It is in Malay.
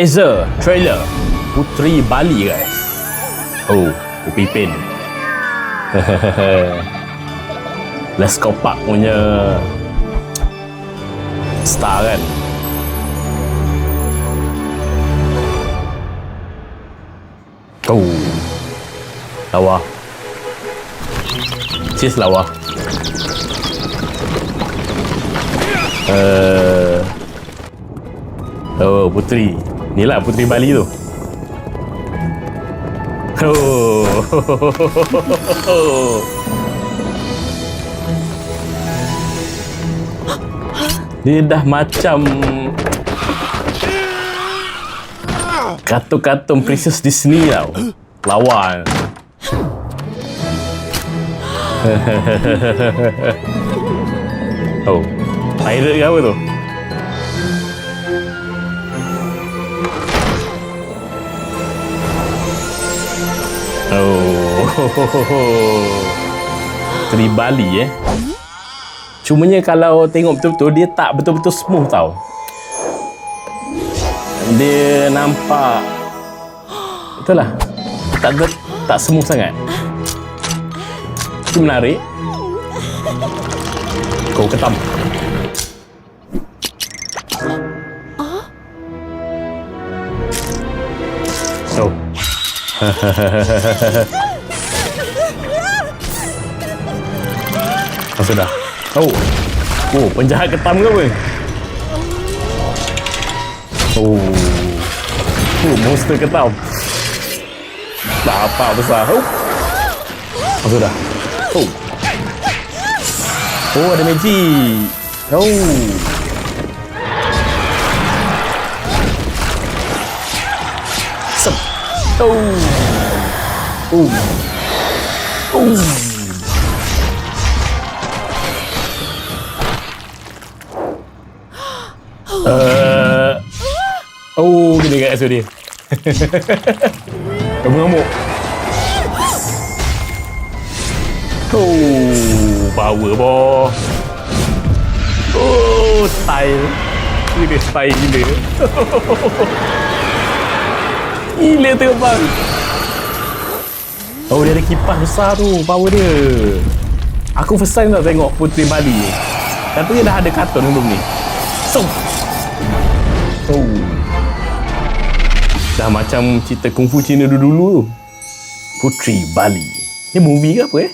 Teaser trailer Puteri Bali guys. Oh, Upipin. Let's Go Park punya star kan. Oh, lawa. Cheers lawa. Oh, Puteri. Inilah Puteri Bali tu. Oh. Dia dah macam kartun-kartun Princess Disney tau. Lawan. Oh, pirate ke apa tu? Puteri Bali Cumanya kalau tengok betul-betul dia tak betul-betul smooth tau. Dia nampak betul lah, tak smooth sangat. Itu menarik. Kau ketam. So sudah. Oh, penjahat ketam ke apa? Monster ketam. Tak apa besar. Sudah. Ada magic. Sep. Gini kat rasa dia. Mengamuk. Power boh. Style. Ini style gila. Gila terbang. Dia ada kipas besar tu, power dia. Aku first time tak tengok Puteri Bali ni. Katanya dah ada kartun sebelum ni. Dah macam cerita kungfu Cina dulu-dulu tu. Puteri Bali. Ni movie ke apa